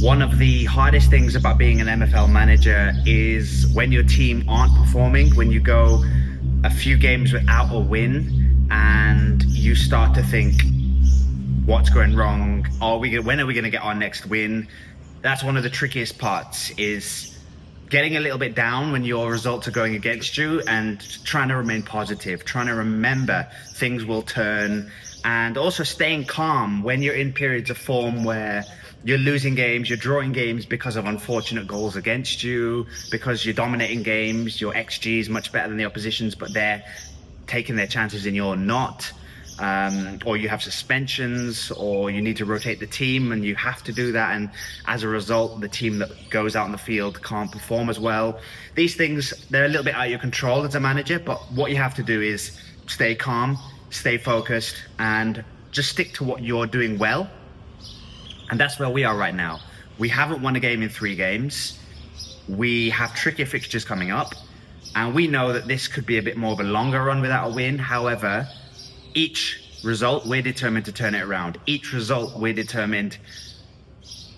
One of the hardest things about being an MFL manager is when your team aren't performing, when you go a few games without a win and you start to think, what's going wrong? When are we going to get our next win? That's one of the trickiest parts, is getting a little bit down when your results are going against you and trying to remain positive, trying to remember things will turn, and also staying calm when you're in periods of form where you're losing games, you're drawing games because of unfortunate goals against you, because you're dominating games, your XG is much better than the opposition's, but they're taking their chances and you're not. Or you have suspensions, or you need to rotate the team and you have to do that, and as a result the team that goes out on the field can't perform as well. These things, they're a little bit out of your control as a manager, but what you have to do is stay calm, stay focused, and just stick to what you're doing well. And that's where we are right now. We haven't won a game in 3 games. We have trickier fixtures coming up, and we know that this could be a bit more of a longer run without a win. However, each result, we're determined to turn it around. Each result, we're determined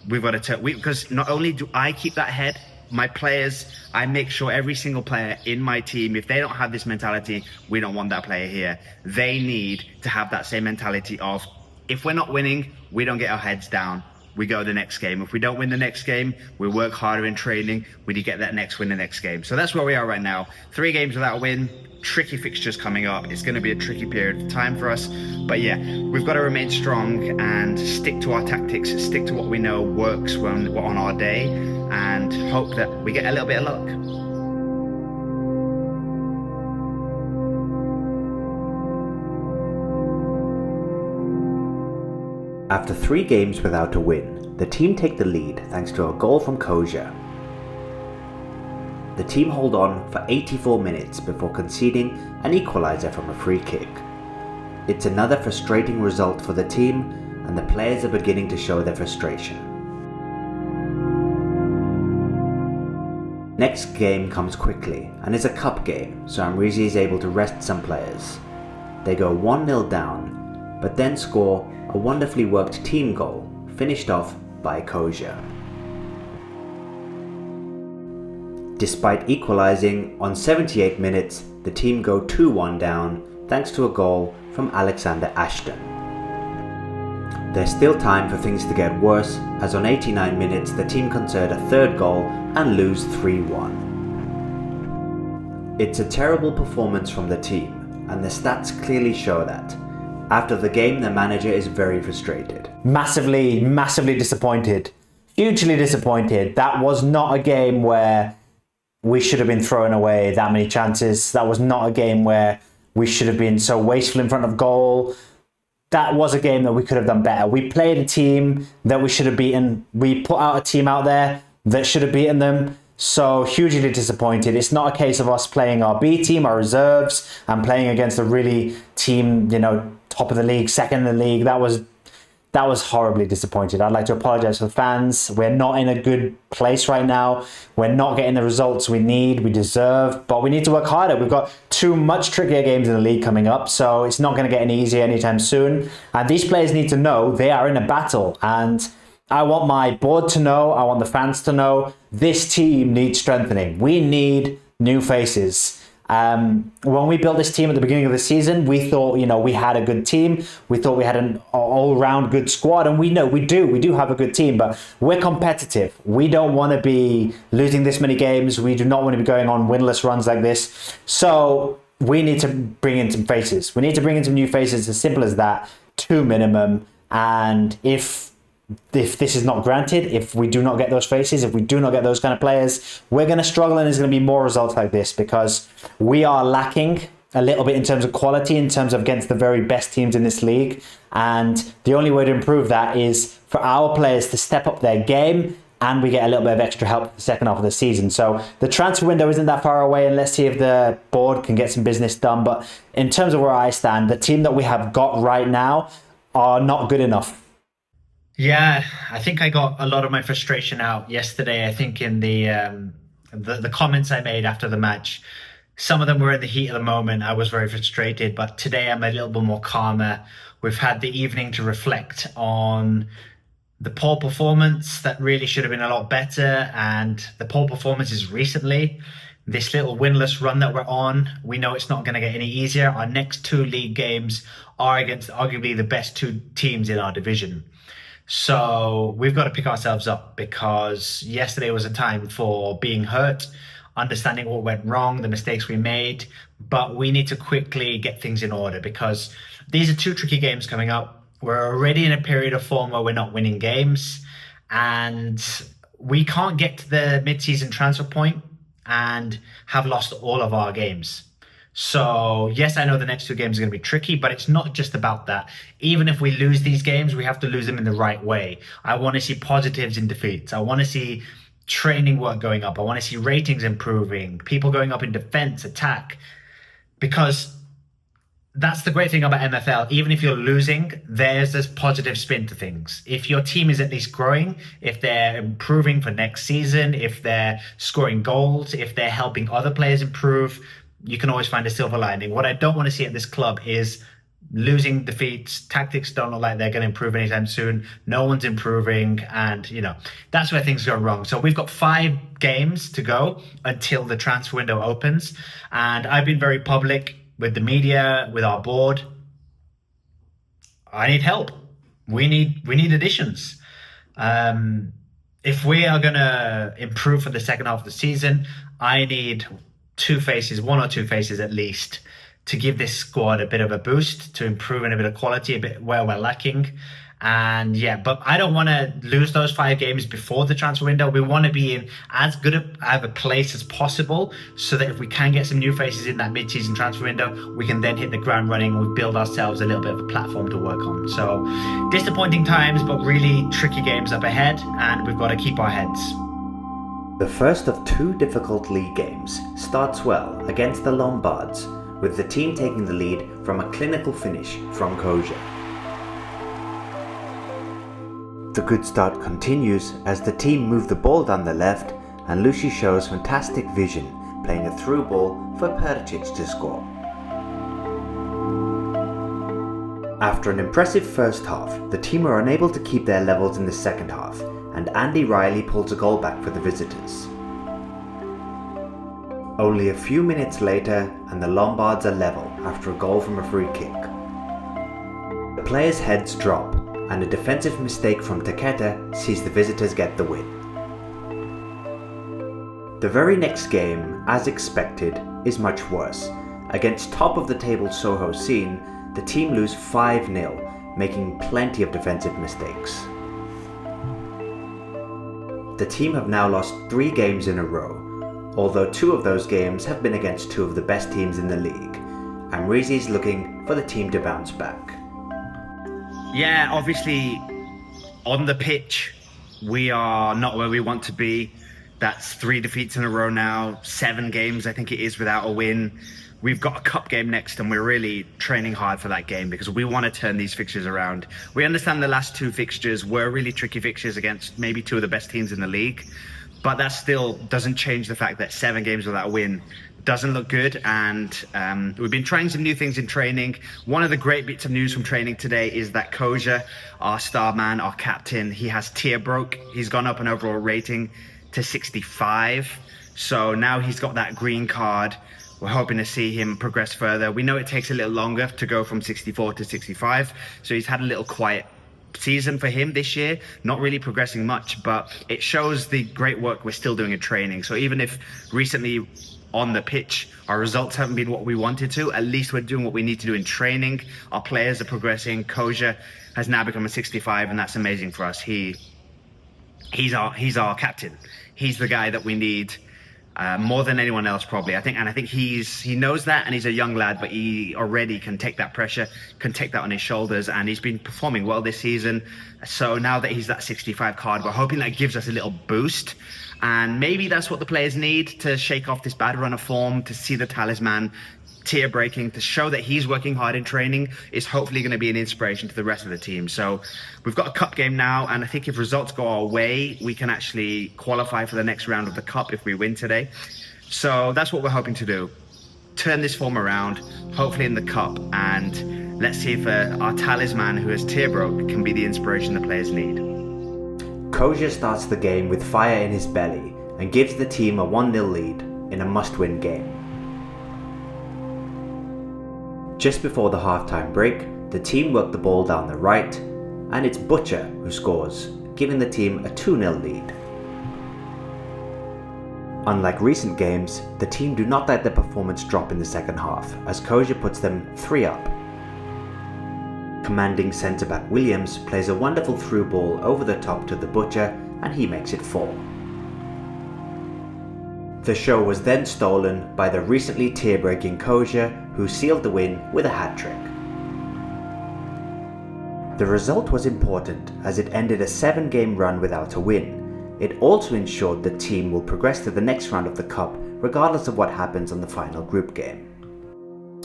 we've got to turn, because not only do I keep that head, my players, I make sure every single player in my team, if they don't have this mentality, we don't want that player here. They need to have that same mentality of, if we're not winning, we don't get our heads down. We go to the next game. If we don't win the next game, we work harder in training. We need to get that next win the next game. So that's where we are right now. 3 games without a win, tricky fixtures coming up. It's going to be a tricky period of time for us. But yeah, we've got to remain strong and stick to our tactics, stick to what we know works when we're on our day, and hope that we get a little bit of luck. After 3 games without a win, the team take the lead thanks to a goal from Koja. The team hold on for 84 minutes before conceding an equaliser from a free kick. It's another frustrating result for the team, and the players are beginning to show their frustration. Next game comes quickly and is a cup game, so Amreezy is able to rest some players. They go 1-0 down, but then score a wonderfully worked team goal, finished off by Koja. Despite equalising on 78 minutes, the team go 2-1 down thanks to a goal from Alexander Ashton. There's still time for things to get worse, as on 89 minutes the team concede a 3rd goal and lose 3-1. It's a terrible performance from the team, and the stats clearly show that. After the game, the manager is very frustrated. Massively disappointed. Hugely disappointed. That was not a game where we should have been throwing away that many chances. That was not a game where we should have been so wasteful in front of goal. That was a game that we could have done better. We played a team that we should have beaten. We put out a team out there that should have beaten them. So hugely disappointed. It's not a case of us playing our B team, our reserves, and playing against a really team, top of the league, second in the league. That was horribly disappointed. I'd like to apologize to the fans. We're not in a good place right now. We're not getting the results we need, we deserve, but we need to work harder. We've got 2 much trickier games in the league coming up, so it's not going to get any easier anytime soon. And these players need to know they are in a battle. And I want my board to know, I want the fans to know, this team needs strengthening. We need new faces. When we built this team at the beginning of the season, we thought, we had a good team. We thought we had an all-round good squad, and we do have a good team, but we're competitive. We don't want to be losing this many games. We do not want to be going on winless runs like this. So we need to bring in some faces. We need to bring in some new faces, as simple as that, 2 minimum. And if this is not granted, if we do not get those faces, if we do not get those kind of players, we're going to struggle, and there's going to be more results like this, because we are lacking a little bit in terms of quality, in terms of against the very best teams in this league. And the only way to improve that is for our players to step up their game, and we get a little bit of extra help for the second half of the season. So the transfer window isn't that far away, and let's see if the board can get some business done. But in terms of where I stand, the team that we have got right now are not good enough. Yeah, I think I got a lot of my frustration out yesterday. I think in the comments I made after the match, some of them were in the heat of the moment. I was very frustrated, but today I'm a little bit more calmer. We've had the evening to reflect on the poor performance that really should have been a lot better, and the poor performances recently. This little winless run that we're on, we know it's not going to get any easier. Our next 2 league games are against arguably the best 2 teams in our division. So we've got to pick ourselves up, because yesterday was a time for being hurt, understanding what went wrong, the mistakes we made, but we need to quickly get things in order, because these are 2 tricky games coming up. We're already in a period of form where we're not winning games, and we can't get to the mid-season transfer point and have lost all of our games. So yes, I know the next 2 games are going to be tricky, but it's not just about that. Even if we lose these games, we have to lose them in the right way. I want to see positives in defeats. I want to see training work going up. I want to see ratings improving, people going up in defense, attack, because that's the great thing about MFL. Even if you're losing, there's this positive spin to things. If your team is at least growing, if they're improving for next season, if they're scoring goals, if they're helping other players improve, you can always find a silver lining. What I don't want to see at this club is losing defeats. Tactics don't look like they're going to improve anytime soon. No one's improving, and that's where things go wrong. So we've got 5 games to go until the transfer window opens, and I've been very public with the media, with our board. I need help. We need additions. If we are going to improve for the second half of the season, I need 2 faces, 1 or 2 faces at least, to give this squad a bit of a boost, to improve in a bit of quality, a bit where we're lacking. And but I don't want to lose those 5 games before the transfer window. We want to be in as good of a place as possible, so that if we can get some new faces in that mid-season transfer window, we can then hit the ground running and we build ourselves a little bit of a platform to work on. So disappointing times, but really tricky games up ahead, and we've got to keep our heads. The first of 2 difficult league games starts well against the Lombards, with the team taking the lead from a clinical finish from Koja. The good start continues as the team move the ball down the left, and Lucy shows fantastic vision, playing a through ball for Percic to score. After an impressive first half, the team are unable to keep their levels in the second half, and Andy Riley pulls a goal back for the visitors. Only a few minutes later, and the Lombards are level after a goal from a free kick. The players' heads drop, and a defensive mistake from Taketa sees the visitors get the win. The very next game, as expected, is much worse. Against top of the table Soho Scene, the team lose 5-0, making plenty of defensive mistakes. The team have now lost 3 games in a row, although 2 of those games have been against 2 of the best teams in the league. Amreezy is looking for the team to bounce back. Yeah, obviously, on the pitch, we are not where we want to be. That's 3 defeats in a row now, 7 games, I think it is, without a win. We've got a cup game next, and we're really training hard for that game because we want to turn these fixtures around. We understand the last 2 fixtures were really tricky fixtures against maybe 2 of the best teams in the league, but that still doesn't change the fact that 7 games without a win doesn't look good. And we've been trying some new things in training. One of the great bits of news from training today is that Koja, our star man, our captain, he has tier broke. He's gone up an overall rating to 65. So now he's got that green card. We're hoping to see him progress further. We know it takes a little longer to go from 64 to 65. So he's had a little quiet season for him this year, not really progressing much, but it shows the great work we're still doing in training. So even if recently on the pitch our results haven't been what we wanted to, at least we're doing what we need to do in training. Our players are progressing. Koja has now become a 65, and that's amazing for us. He's our captain. He's the guy that we need more than anyone else, probably. I think he knows that, and he's a young lad, but he already can take that pressure, can take that on his shoulders, and he's been performing well this season. So now that he's that 65 card, we're hoping that gives us a little boost, and maybe that's what the players need to shake off this bad run of form, to see the talisman tier breaking, to show that he's working hard in training is hopefully going to be an inspiration to the rest of the team. So we've got a cup game now, and I think if results go our way, we can actually qualify for the next round of the cup if we win today. So that's what we're hoping to do. Turn this form around, hopefully in the cup, and let's see if our talisman, who has tier broke, can be the inspiration the players need. Koja starts the game with fire in his belly and gives the team a 1-0 lead in a must-win game. Just before the halftime break, the team work the ball down the right, and it's Butcher who scores, giving the team a 2-0 lead. Unlike recent games, the team do not let their performance drop in the second half, as Koja puts them 3 up. Commanding centre-back Williams plays a wonderful through ball over the top to the Butcher, and he makes it 4. The show was then stolen by the recently tear-breaking Koja, who sealed the win with a hat-trick. The result was important as it ended a 7-game run without a win. It also ensured the team will progress to the next round of the Cup regardless of what happens on the final group game.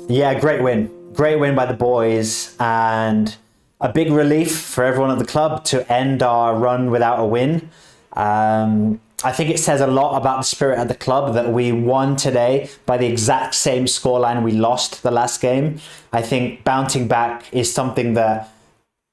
Yeah, great win. Great win by the boys, and a big relief for everyone at the club to end our run without a win. I think it says a lot about the spirit at the club that we won today by the exact same scoreline we lost the last game. I think bouncing back is something that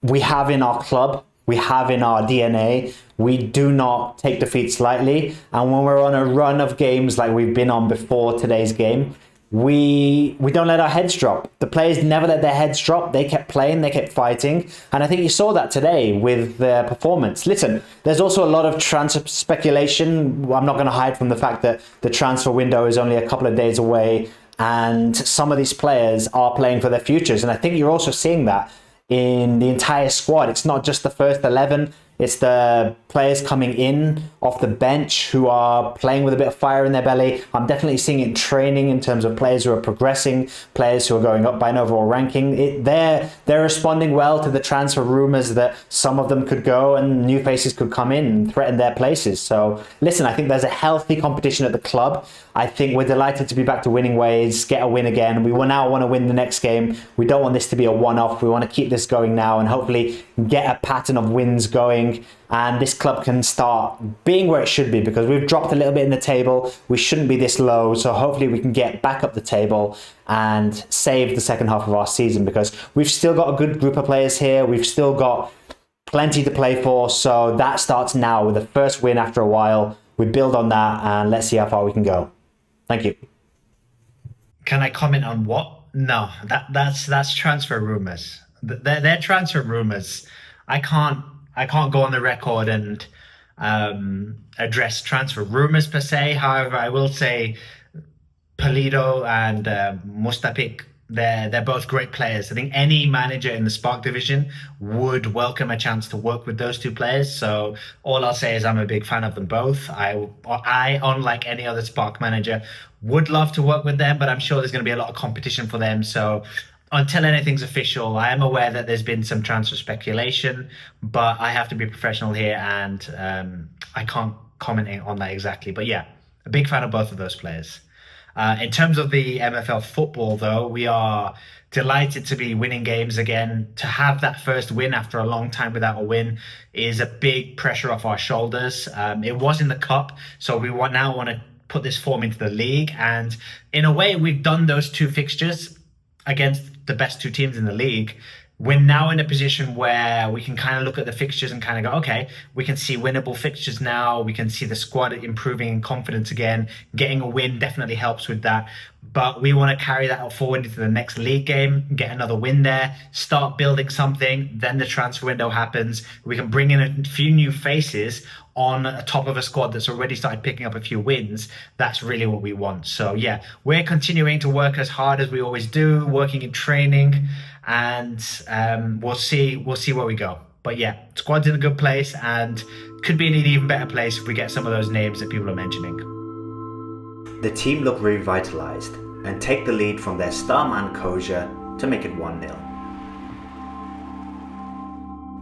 we have in our club, we have in our DNA. We do not take defeats lightly. And when we're on a run of games like we've been on before today's game, we don't let our heads drop. The players never let their heads drop. They kept playing, they kept fighting. And I think you saw that today with their performance. Listen, there's also a lot of transfer speculation. I'm not going to hide from the fact that the transfer window is only a couple of days away. And some of these players are playing for their futures. And I think you're also seeing that in the entire squad. It's not just the first 11. It's the players coming in off the bench who are playing with a bit of fire in their belly. I'm definitely seeing it in training in terms of players who are progressing, players who are going up by an overall ranking. They're responding well to the transfer rumours that some of them could go and new faces could come in and threaten their places. So listen, I think there's a healthy competition at the club. I think we're delighted to be back to winning ways, get a win again. We now want to win the next game. We don't want this to be a one-off. We want to keep this going now and hopefully get a pattern of wins going. And this club can start being where it should be, because we've dropped a little bit in the table. We shouldn't be this low. So hopefully we can get back up the table and save the second half of our season, because we've still got a good group of players here. We've still got plenty to play for. So that starts now with the first win after a while. We build on that and let's see how far we can go. Thank you. Can I comment on what? No, that's transfer rumors. They're transfer rumors. I can't go on the record and address transfer rumors per se. However, I will say Polito and Mustapik, they're both great players. I think any manager in the Spark division would welcome a chance to work with those two players. So all I'll say is I'm a big fan of them both. I unlike any other Spark manager, would love to work with them, but I'm sure there's going to be a lot of competition for them. So until anything's official, I am aware that there's been some transfer speculation, but I have to be professional here and I can't comment on that exactly. But yeah, a big fan of both of those players. In terms of the MFL football, though, we are delighted to be winning games again. To have that first win after a long time without a win is a big pressure off our shoulders. It was in the cup, so we now want to put this form into the league. And in a way, we've done those two fixtures against the best two teams in the league. We're now in a position where we can kind of look at the fixtures and kind of go, okay, we can see winnable fixtures now. We can see the squad improving in confidence again. Getting a win definitely helps with that. But we want to carry that forward into the next league game, get another win there, start building something. Then the transfer window happens. We can bring in a few new faces on top of a squad that's already started picking up a few wins. That's really what we want. So yeah, we're continuing to work as hard as we always do, working in training, and we'll see where we go. But yeah, squad's in a good place and could be in an even better place if we get some of those names that people are mentioning. The team look revitalised and take the lead from their star man Koja to make it 1-0.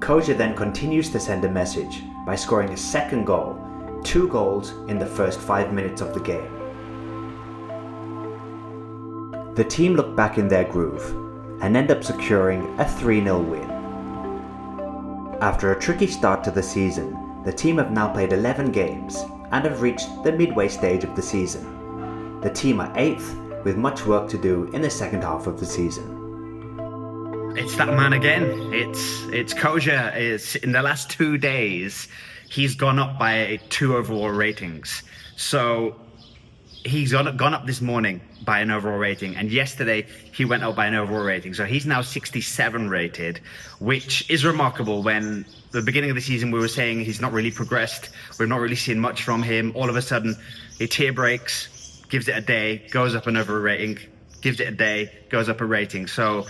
Koja then continues to send a message by scoring a second goal, 2 goals in the first 5 minutes of the game. The team look back in their groove and end up securing a 3-0 win. After a tricky start to the season, the team have now played 11 games and have reached the midway stage of the season. The team are 8th with much work to do in the second half of the season. It's that man again. It's Koja. It's in the last 2 days. he's gone up by 2 overall ratings. So he's gone up this morning by an overall rating, and yesterday he went up by an overall rating. So he's now 67 rated, which is remarkable. When the beginning of the season we were saying he's not really progressed, we've not really seen much from him. All of a sudden he tier breaks, gives it a day, goes up an overall rating, gives it a day, goes up a rating. So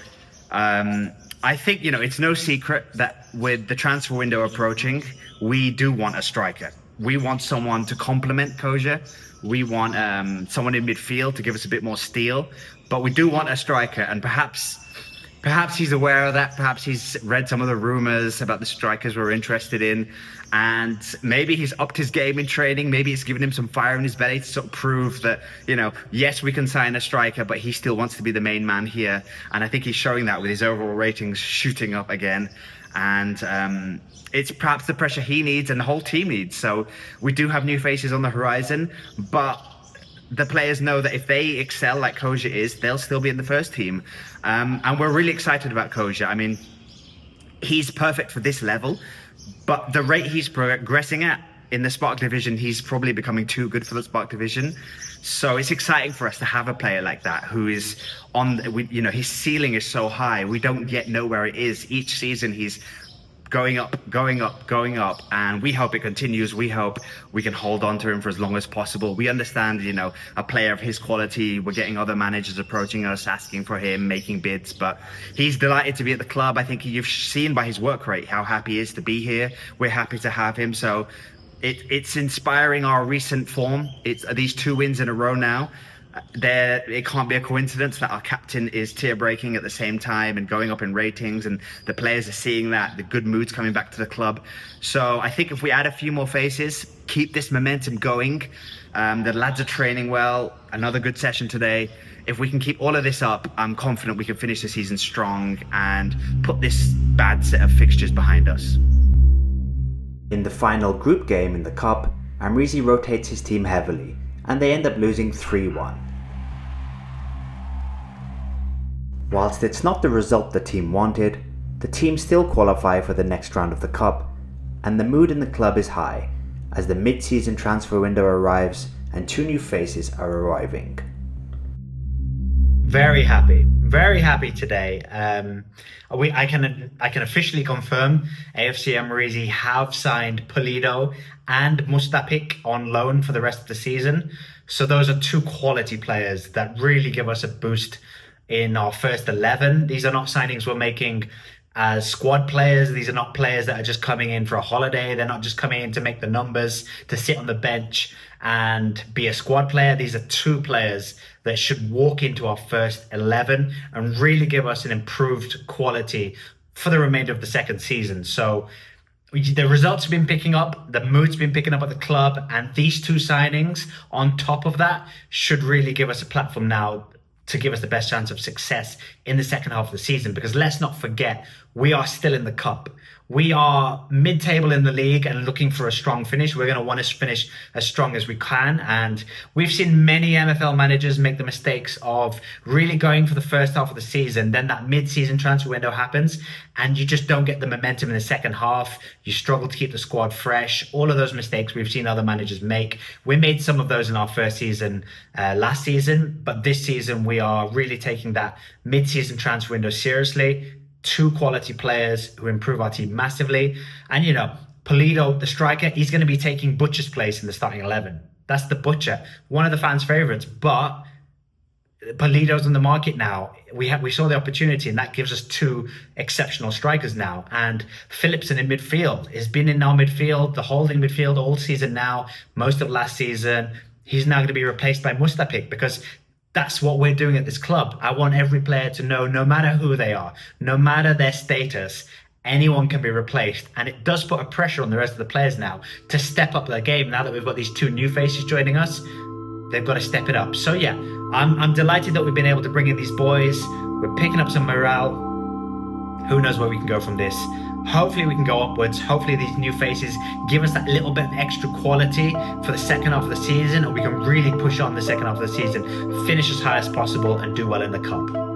I think, it's no secret that with the transfer window approaching, we do want a striker. We want someone to complement Koja. We want someone in midfield to give us a bit more steel, but we do want a striker, and perhaps he's aware of that. Perhaps he's read some of the rumors about the strikers we're interested in, and maybe he's upped his game in training. Maybe it's given him some fire in his belly to sort of prove that, yes, we can sign a striker, but he still wants to be the main man here. And I think he's showing that with his overall ratings shooting up again. And it's perhaps the pressure he needs and the whole team needs. So we do have new faces on the horizon, but the players know that if they excel like Koja is, they'll still be in the first team. And we're really excited about Koja. I mean, he's perfect for this level, but the rate he's progressing at in the Spark division, he's probably becoming too good for the Spark division. So it's exciting for us to have a player like that who is his ceiling is so high. We don't yet know where it is. Each season he's going up, and we hope it continues. We hope we can hold on to him for as long as possible. We understand, a player of his quality, we're getting other managers approaching us, asking for him, making bids, but he's delighted to be at the club. I think you've seen by his work rate how happy he is to be here. We're happy to have him. So it's inspiring our recent form. It's these 2 wins in a row now. It can't be a coincidence that our captain is tier breaking at the same time and going up in ratings, and the players are seeing that, the good mood's coming back to the club. So I think if we add a few more faces, keep this momentum going, the lads are training well, another good session today. If we can keep all of this up, I'm confident we can finish the season strong and put this bad set of fixtures behind us. In the final group game in the Cup, Amreezy rotates his team heavily, and they end up losing 3-1. Whilst it's not the result the team wanted, the team still qualify for the next round of the Cup, and the mood in the club is high as the mid-season transfer window arrives and 2 new faces are arriving. Very happy today. I can officially confirm AFC Amreezy have signed Pulido and Mustapik on loan for the rest of the season. So those are 2 quality players that really give us a boost in our first 11. These are not signings we're making as squad players. These are not players that are just coming in for a holiday. They're not just coming in to make the numbers, to sit on the bench and be a squad player. These are 2 players that should walk into our first 11 and really give us an improved quality for the remainder of the second season. So the results have been picking up, the mood's been picking up at the club, and these 2 signings on top of that should really give us a platform now to give us the best chance of success in the second half of the season. Because let's not forget, we are still in the Cup. We are mid-table in the league and looking for a strong finish. We're going to want to finish as strong as we can. And we've seen many MFL managers make the mistakes of really going for the first half of the season. Then that mid-season transfer window happens and you just don't get the momentum in the second half. You struggle to keep the squad fresh. All of those mistakes we've seen other managers make. We made some of those in our first season last season, but this season we are really taking that mid-season transfer window seriously. 2 quality players who improve our team massively. And, Pulido, the striker, he's going to be taking Butcher's place in the starting 11. That's the Butcher, one of the fans' favourites. But Pulido's on the market now. We saw the opportunity, and that gives us 2 exceptional strikers now. And Phillipson in midfield has been in our midfield, the holding midfield all season now, most of last season. He's now going to be replaced by Mustapik because that's what we're doing at this club. I want every player to know, no matter who they are, no matter their status, anyone can be replaced. And it does put a pressure on the rest of the players now to step up their game. Now that we've got these 2 new faces joining us, they've got to step it up. So yeah, I'm delighted that we've been able to bring in these boys. We're picking up some morale. Who knows where we can go from this? Hopefully we can go upwards. Hopefully these new faces give us that little bit of extra quality for the second half of the season, and we can really push on the second half of the season, finish as high as possible and do well in the Cup.